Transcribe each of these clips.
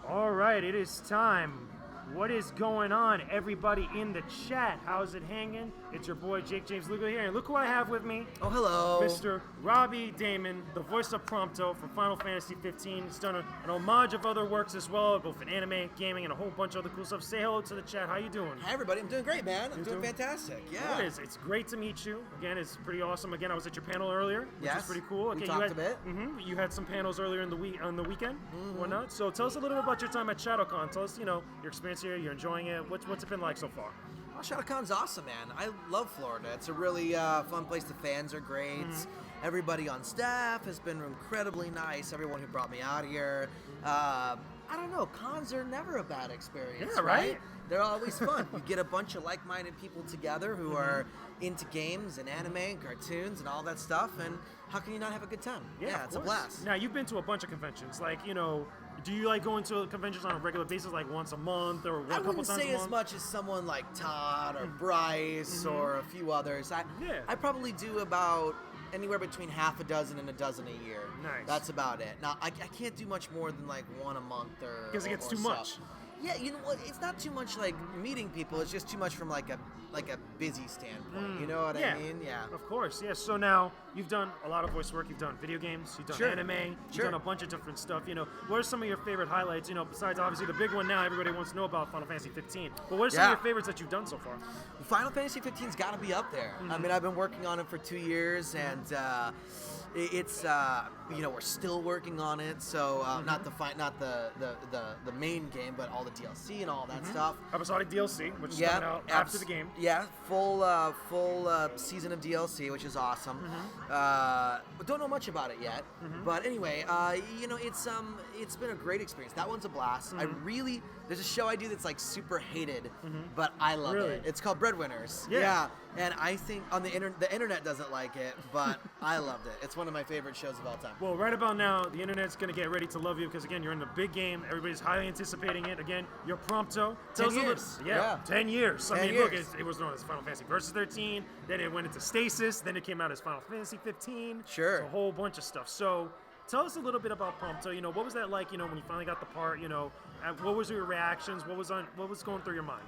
All right, it is time. What is going on, everybody in the chat? How's it hanging? It's your boy Jakejames Lugo here, and look who I have with me. Oh, hello. Mr. Robbie Daymond, the voice of Prompto for Final Fantasy 15. He's done an homage of other works as well, both in anime, gaming, and a whole bunch of other cool stuff. Say hello to the chat. How you doing? Hi, everybody. I'm doing great, man. I'm doing fantastic. Yeah. It is. It's great to meet you. Again, it's pretty awesome. Again, I was at your panel earlier, which is pretty cool. Okay, we talked a bit. You had some panels earlier in the on the weekend, whatnot. So tell us a little bit about your time at ShadowCon. Tell us, your experience here. You're enjoying it. What's it been like so far? Oh, ShadowCon's awesome, man. I love Florida. It's a really fun place. The fans are great. Everybody on staff has been incredibly nice. Everyone who brought me out here. I don't know. Cons are never a bad experience, right? They're always fun. You get a bunch of like-minded people together who are into games and anime and cartoons and all that stuff, and how can you not have a good time? Yeah, it's a blast. Now, you've been to a bunch of conventions. Like, do you like going to conventions on a regular basis, like once a month or a couple times a month? I wouldn't say as much as someone like Todd or Bryce or a few others. I probably do about anywhere between half a dozen and a dozen a year. Nice. That's about it. Now, I can't do much more than like one a month or because it gets too much. Yeah, you know what? It's not too much like meeting people. It's just too much from like a busy standpoint. You know what I mean? Yeah. Of course. Yeah. So now you've done a lot of voice work. You've done video games. You've done anime. You've done a bunch of different stuff. What are some of your favorite highlights? Besides obviously the big one now, everybody wants to know about Final Fantasy 15. But what are some of your favorites that you've done so far? Final Fantasy 15's got to be up there. I mean, I've been working on it for 2 years, and it's we're still working on it. So not the main game, but all the DLC and all that stuff. Episodic DLC, which is coming out after the game. Yeah, full season of DLC, which is awesome. Don't know much about it yet, but anyway, it's been a great experience. That one's a blast. There's a show I do that's like super hated, but I love it. It's called Breadwinners. Yeah, and I think on the internet doesn't like it, but I loved it. It's one of my favorite shows of all time. Well, right about now, the internet's going to get ready to love you because, again, you're in the big game. Everybody's highly anticipating it. Again, you're Prompto. 10 years. 10 years. I mean, years. Look, it was known as Final Fantasy Versus 13. Then it went into Stasis. Then it came out as Final Fantasy 15. Sure. So a whole bunch of stuff. So tell us a little bit about Prompto. What was that like, when you finally got the part? What was your reactions? What was going through your mind?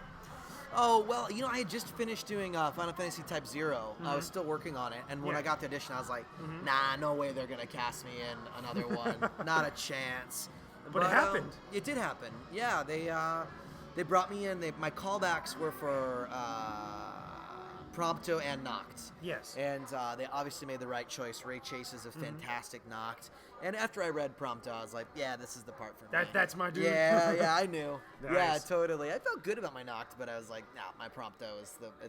Oh, well, I had just finished doing Final Fantasy Type 0. I was still working on it, and when I got the audition, I was like, nah, no way they're going to cast me in another one. Not a chance. But it happened. It did happen. Yeah, they brought me in. My callbacks were for Prompto and Noct. Yes. And they obviously made the right choice. Ray Chase is a fantastic Noct. And after I read Prompto, I was like, yeah, this is the part for me. That's my dude. Yeah, I knew. Nice. Yeah, totally. I felt good about my Noct, but I was like, nah, my Prompto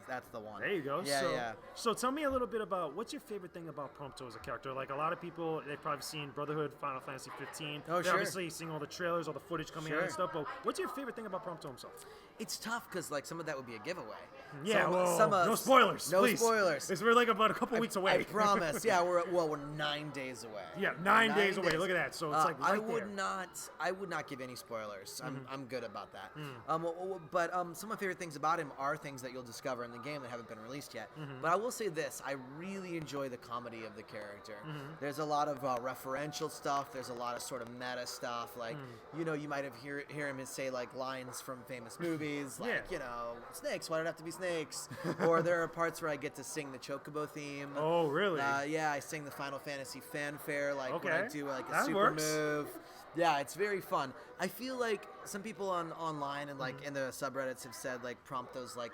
that's the one. There you go. Yeah. So tell me a little bit about what's your favorite thing about Prompto as a character. Like a lot of people, they've probably seen Brotherhood, Final Fantasy 15. Oh, They're obviously seeing all the trailers, all the footage coming out and stuff. But what's your favorite thing about Prompto himself? It's tough because like some of that would be a giveaway. Yeah, no spoilers. No please. spoilers. We're like about a couple weeks away. I promise. Yeah, we're 9 days away. Yeah, 9 days away. Look at that. So it's like right I would not give any spoilers. I'm good about that. But some of my favorite things about him are things that you'll discover in the game that haven't been released yet. But I will say this: I really enjoy the comedy of the character. There's a lot of referential stuff. There's a lot of sort of meta stuff. Like you might have hear him say like lines from famous movies, like snakes. Why did it have to be snakes? Or there are parts where I get to sing the Chocobo theme. Oh, really? Yeah, I sing the Final Fantasy fanfare like when I do like a super move. Yeah, it's very fun. I feel like some people online and like in the subreddits have said like Prompto's like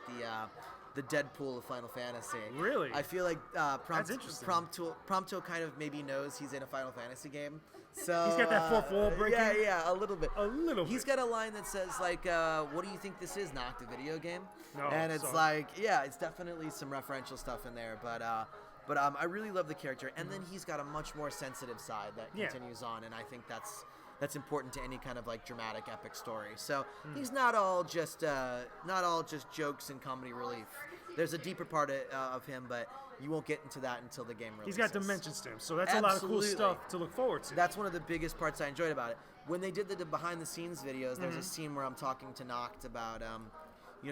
the Deadpool of Final Fantasy. Really? I feel like Prompto kind of maybe knows he's in a Final Fantasy game. So he's got that fourth wall breaking. Yeah, a little bit. He's got a line that says like, "What do you think this is, Noct, a video game?" No, and it's like, yeah, it's definitely some referential stuff in there, but I really love the character, and then he's got a much more sensitive side that continues on, and I think that's important to any kind of like dramatic epic story. So he's not all just jokes and comedy relief. There's a deeper part of him, but you won't get into that until the game releases. He's got dimensions to him, so that's a lot of cool stuff to look forward to. That's one of the biggest parts I enjoyed about it. When they did the behind the scenes videos, there's a scene where I'm talking to Noct about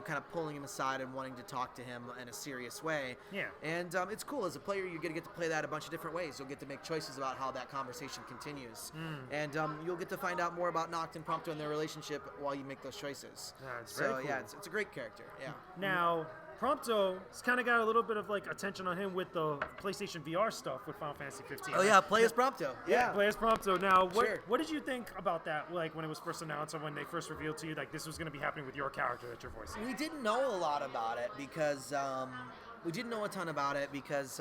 kind of pulling him aside and wanting to talk to him in a serious way. Yeah. And it's cool. As a player, you're going to get to play that a bunch of different ways. You'll get to make choices about how that conversation continues. And you'll get to find out more about Noct and Prompto and their relationship while you make those choices. That's very cool. Yeah, it's a great character. Yeah. Now, Prompto's kind of got a little bit of like attention on him with the PlayStation VR stuff with Final Fantasy 15. Oh yeah, play as Prompto. Yeah, play as Prompto. Now, Sure. what did you think about that? Like when it was first announced, or when they first revealed to you, like this was going to be happening with your character that you're voicing? We didn't know a lot about it because we didn't know a ton about it because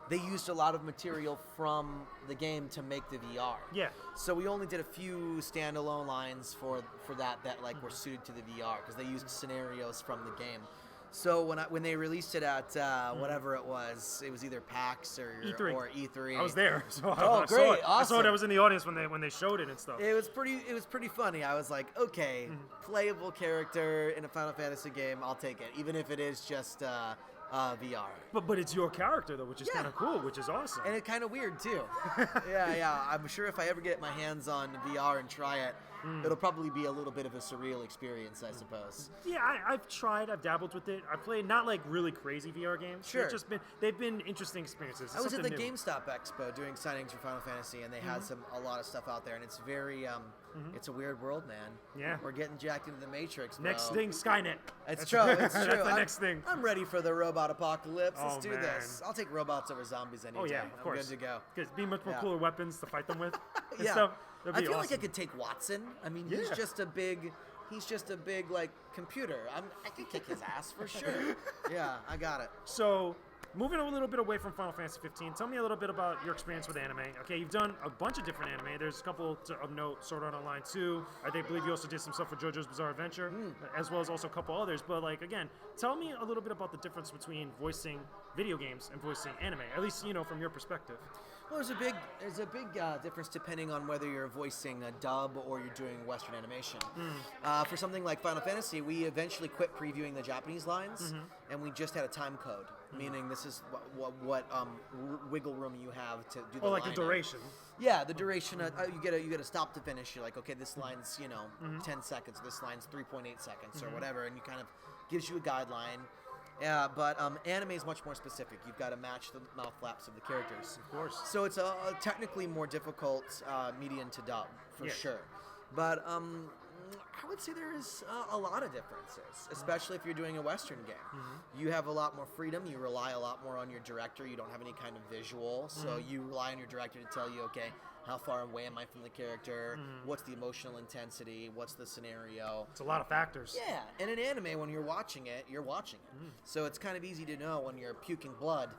they used a lot of material from the game to make the VR. Yeah. So we only did a few standalone lines for that like were suited to the VR because they used scenarios from the game. So when they released it at whatever it was either PAX or E3. I was there, so I great, saw it. awesome. I saw it. I was in the audience when they showed it and stuff. It was pretty funny. I was like, okay, playable character in a Final Fantasy game, I'll take it, even if it is just VR. But it's your character though, which is kind of cool, which is awesome. And it's kind of weird too. yeah. I'm sure if I ever get my hands on VR and try it, it'll probably be a little bit of a surreal experience, I suppose. Yeah, I've dabbled with it. I played not like really crazy VR games. Sure. They've been interesting experiences. I was at the new. GameStop Expo doing signings for Final Fantasy, and they had a lot of stuff out there, and it's very it's a weird world, man. Yeah. We're getting jacked into the Matrix, bro. Next thing, Skynet. It's true. It's true. That's the next thing. I'm ready for the robot apocalypse. Let's do man. this. I'll take robots over zombies any day. Oh yeah, of course. I'm good to go. Because be much more cooler weapons to fight them with. And Yeah. stuff. I feel like I awesome. could take Watson. I mean, he's just a big like computer. I could kick his ass for sure. Yeah, I got it. So, moving a little bit away from Final Fantasy 15, tell me a little bit about your experience with anime. Okay, you've done a bunch of different anime. There's a couple of note, Sword Art Online 2. I believe you also did some stuff for JoJo's Bizarre Adventure, as well as also a couple others. But like again, tell me a little bit about the difference between voicing video games and voicing anime, at least from your perspective. Well, there's a big difference depending on whether you're voicing a dub or you're doing Western animation. For something like Final Fantasy, we eventually quit previewing the Japanese lines, and we just had a time code, meaning this is what wiggle room you have to do the like the line duration. Yeah, the duration. You get a stop to finish. You're like, okay, this line's 10 seconds. This line's 3.8 seconds or whatever, and you kind of gives you a guideline. Yeah, but anime is much more specific. You've got to match the mouth flaps of the characters. Of course. So it's a technically more difficult medium to dub, for sure. But I would say there is a lot of differences, especially if you're doing a Western game. You have a lot more freedom. You rely a lot more on your director. You don't have any kind of visual, so you rely on your director to tell you, okay, how far away am I from the character? What's the emotional intensity? What's the scenario? It's a lot of factors. Yeah, and in anime, when you're watching it, you're watching it. So it's kind of easy to know when you're puking blood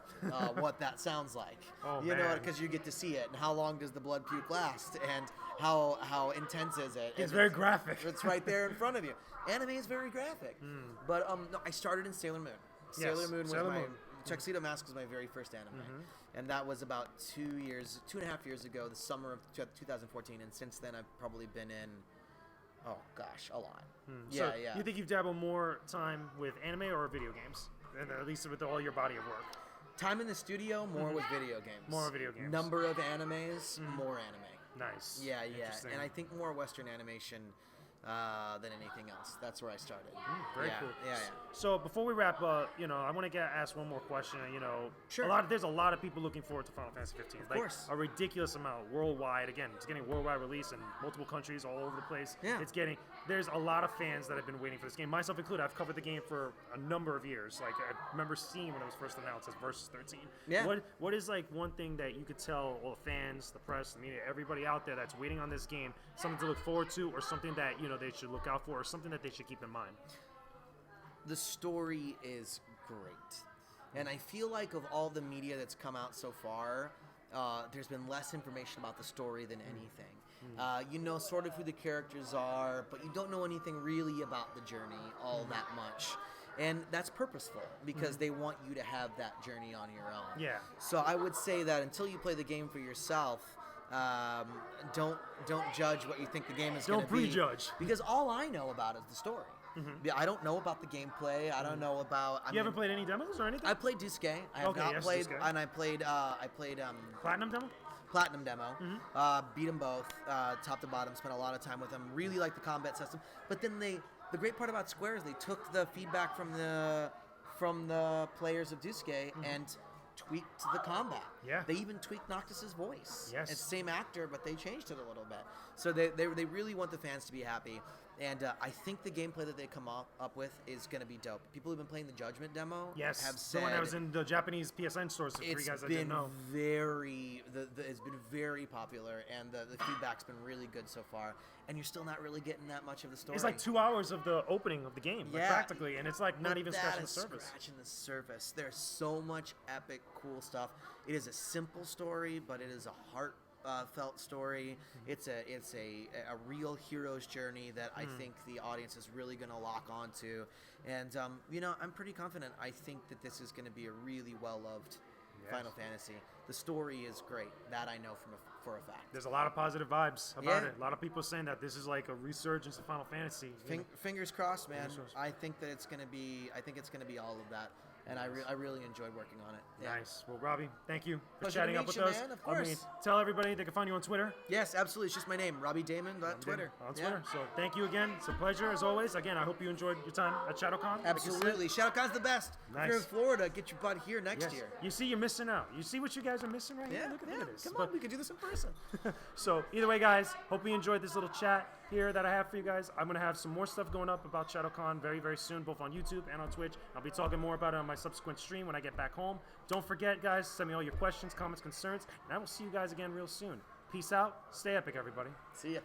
what that sounds like. Oh, you know, man. because you get to see it, and how long does the blood puke last, and how intense is it? It's very graphic. It's right there in front of you. Anime is very graphic. But no, I started in Sailor Moon. Sailor Moon was my... Tuxedo Mask was my very first anime, and that was about 2.5 years ago, the summer of 2014, and since then I've probably been in, oh gosh, a lot. So you think you've dabbled more time with anime or video games, and at least with all your body of work? Time in the studio, more with video games. More video games. Number of animes, more anime. Nice. Yeah, and I think more Western animation than anything else. That's where I started. Very cool. Yeah. So before we wrap up, I want to ask one more question. Sure. There's a lot of people looking forward to Final Fantasy 15. Of course. A ridiculous amount worldwide. Again, it's getting worldwide release in multiple countries all over the place. Yeah. There's a lot of fans that have been waiting for this game, myself included. I've covered the game for a number of years. Like I remember seeing when it was first announced as Versus 13. Yeah. What is like one thing that you could tell all the fans, the press, the media, everybody out there that's waiting on this game, something to look forward to, or something that they should look out for, or something that they should keep in mind? The story is great. And I feel like of all the media that's come out so far, there's been less information about the story than anything. You know sort of who the characters are, but you don't know anything really about the journey all that much. And that's purposeful, because they want you to have that journey on your own. Yeah. So I would say that until you play the game for yourself, don't judge what you think the game is going to be. Don't prejudge. Because all I know about is the story. I don't know about the gameplay. I don't know about. You haven't played any demos or anything? I played Dusuke. I have not played, Dusuke. and I played Platinum demo? Platinum demo. Beat them both, top to bottom. Spent a lot of time with them. Really like the combat system. But then they the great part about Square is they took the feedback from the players of Dusuke and tweaked the combat. Yeah. They even tweaked Noctis's voice. Yes. It's the same actor, but they changed it a little bit. So they really want the fans to be happy. And I think the gameplay that they come up with is going to be dope. People who've been playing the Judgment demo Yes, have said the one that was in the Japanese PSN stores. For you guys that didn't know, it's been very popular, and the feedback's been really good so far. And you're still not really getting that much of the story. it's like 2 hours of the opening of the game, like, practically, and it's like not even scratching the surface. Scratching the surface. There's so much epic, cool stuff. It is a simple story, but it is a heartfelt story. It's a real hero's journey that I think the audience is really going to lock onto. And I'm pretty confident. I think that this is going to be a really well-loved Final Fantasy. The story is great. That I know for a fact. There's a lot of positive vibes about it. A lot of people saying that this is like a resurgence of Final Fantasy. Fingers crossed, man. Fingers crossed. I think that it's gonna be all of that. And I really enjoyed working on it. Yeah. Nice. Well, Robbie, thank you for Pleasure chatting to up meet with you, us. man. Of course. Tell everybody they can find you on Twitter. Yes, absolutely. It's just my name, Robbie Daymond on Twitter. On Twitter. So thank you again. It's a pleasure as always. Again, I hope you enjoyed your time at ShadowCon. Absolutely. ShadowCon's the best. Nice. If you're in Florida, get your butt here next year. You see, you're missing out. You see what you guys are missing right here? Look at this. Come on, we can do this in person. So either way, guys, hope you enjoyed this little chat here that I have for you guys. I'm going to have some more stuff going up about ShadowCon very, very soon, both on YouTube and on Twitch. I'll be talking more about it on my subsequent stream when I get back home. Don't forget, guys, send me all your questions, comments, concerns, and I will see you guys again real soon. Peace out. Stay epic, everybody. See ya.